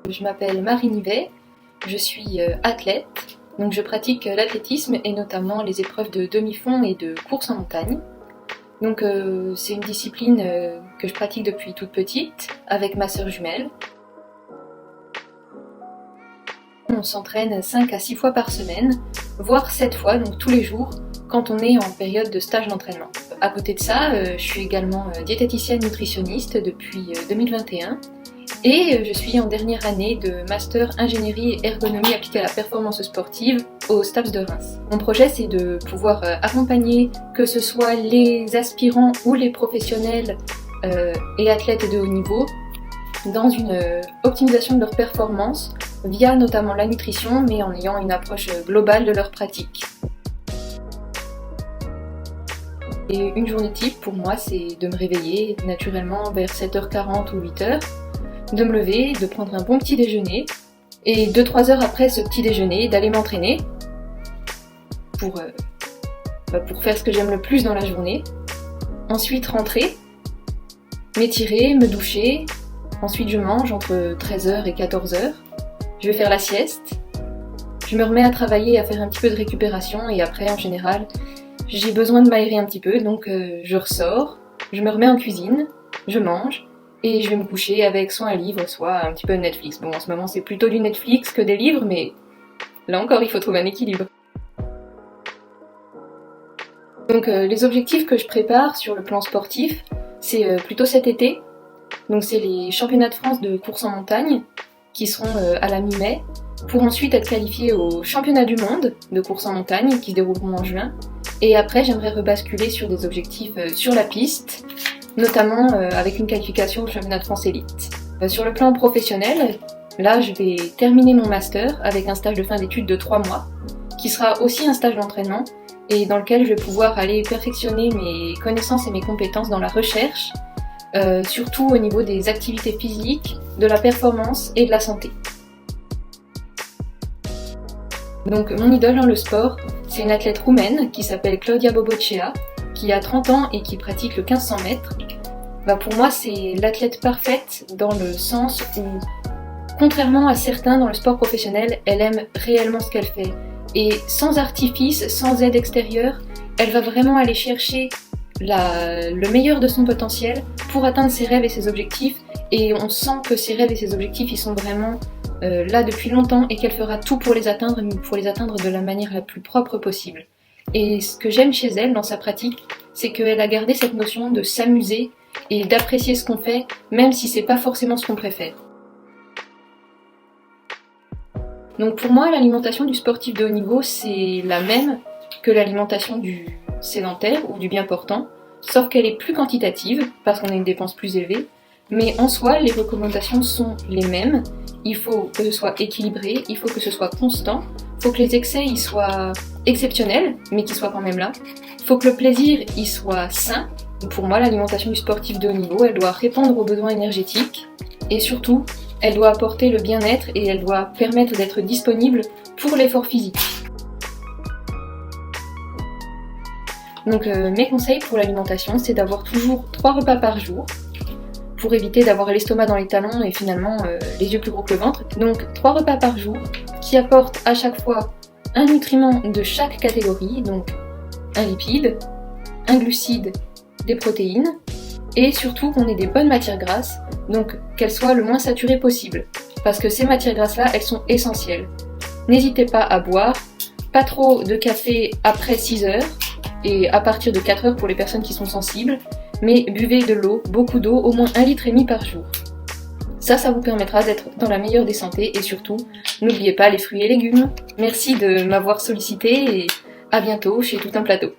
Je m'appelle Marie Nivet, je suis athlète, donc je pratique l'athlétisme et notamment les épreuves de demi-fond et de course en montagne. Donc c'est une discipline que je pratique depuis toute petite avec ma sœur jumelle. On s'entraîne 5 à 6 fois par semaine, voire 7 fois, donc tous les jours, quand on est en période de stage d'entraînement. À côté de ça, je suis également diététicienne nutritionniste depuis 2021 et je suis en dernière année de master ingénierie et ergonomie appliquée à la performance sportive au STAPS de Reims. Mon projet, c'est de pouvoir accompagner que ce soit les aspirants ou les professionnels et athlètes de haut niveau dans une optimisation de leur performance via notamment la nutrition, mais en ayant une approche globale de leur pratique. Et une journée type pour moi, c'est de me réveiller naturellement vers 7h40 ou 8h, de me lever, de prendre un bon petit déjeuner, et 2-3 heures après ce petit déjeuner, d'aller m'entraîner pour faire ce que j'aime le plus dans la journée. Ensuite rentrer, m'étirer, me doucher, ensuite je mange entre 13h et 14h, je vais faire la sieste, je me remets à travailler, à faire un petit peu de récupération et après en général j'ai besoin de m'aérer un petit peu, donc je ressors, je me remets en cuisine, je mange et je vais me coucher avec soit un livre, soit un petit peu de Netflix. Bon, en ce moment c'est plutôt du Netflix que des livres, mais là encore il faut trouver un équilibre. Donc les objectifs que je prépare sur le plan sportif, c'est plutôt cet été. Donc c'est les championnats de France de course en montagne qui seront à la mi-mai, pour ensuite être qualifiés aux championnats du monde de course en montagne qui se dérouleront en juin. Et après, j'aimerais rebasculer sur des objectifs sur la piste, notamment avec une qualification au championnat de France élite. Sur le plan professionnel, là, je vais terminer mon master avec un stage de fin d'études de 3 mois, qui sera aussi un stage d'entraînement, et dans lequel je vais pouvoir aller perfectionner mes connaissances et mes compétences dans la recherche, surtout au niveau des activités physiques, de la performance et de la santé. Donc mon idole dans le sport, c'est une athlète roumaine qui s'appelle Claudia Bobocea, qui a 30 ans et qui pratique le 1500 mètres. Pour moi, c'est l'athlète parfaite dans le sens où, contrairement à certains dans le sport professionnel, elle aime réellement ce qu'elle fait. Et sans artifice, sans aide extérieure, elle va vraiment aller chercher le meilleur de son potentiel pour atteindre ses rêves et ses objectifs. Et on sent que ses rêves et ses objectifs, ils sont vraiment là depuis longtemps et qu'elle fera tout pour les atteindre, mais pour les atteindre de la manière la plus propre possible. Et ce que j'aime chez elle dans sa pratique, c'est qu'elle a gardé cette notion de s'amuser et d'apprécier ce qu'on fait, même si c'est pas forcément ce qu'on préfère. Donc pour moi, l'alimentation du sportif de haut niveau, c'est la même que l'alimentation du sédentaire ou du bien portant, sauf qu'elle est plus quantitative, parce qu'on a une dépense plus élevée, mais en soi, les recommandations sont les mêmes. Il faut que ce soit équilibré, il faut que ce soit constant, il faut que les excès ils soient exceptionnels, mais qu'ils soient quand même là. Il faut que le plaisir il soit sain. Pour moi, l'alimentation du sportif de haut niveau, elle doit répondre aux besoins énergétiques et surtout, elle doit apporter le bien-être et elle doit permettre d'être disponible pour l'effort physique. Donc mes conseils pour l'alimentation, c'est d'avoir toujours 3 repas par jour, pour éviter d'avoir l'estomac dans les talons et finalement les yeux plus gros que le ventre. Donc 3 repas par jour qui apportent à chaque fois un nutriment de chaque catégorie, donc un lipide, un glucide, des protéines, et surtout qu'on ait des bonnes matières grasses, donc qu'elles soient le moins saturées possible, parce que ces matières grasses-là, elles sont essentielles. N'hésitez pas à boire, pas trop de café après 6 heures, et à partir de 4 heures pour les personnes qui sont sensibles, mais buvez de l'eau, beaucoup d'eau, au moins 1,5 litre par jour. Ça vous permettra d'être dans la meilleure des santé et surtout, n'oubliez pas les fruits et légumes. Merci de m'avoir sollicité et à bientôt chez Tout un plateau.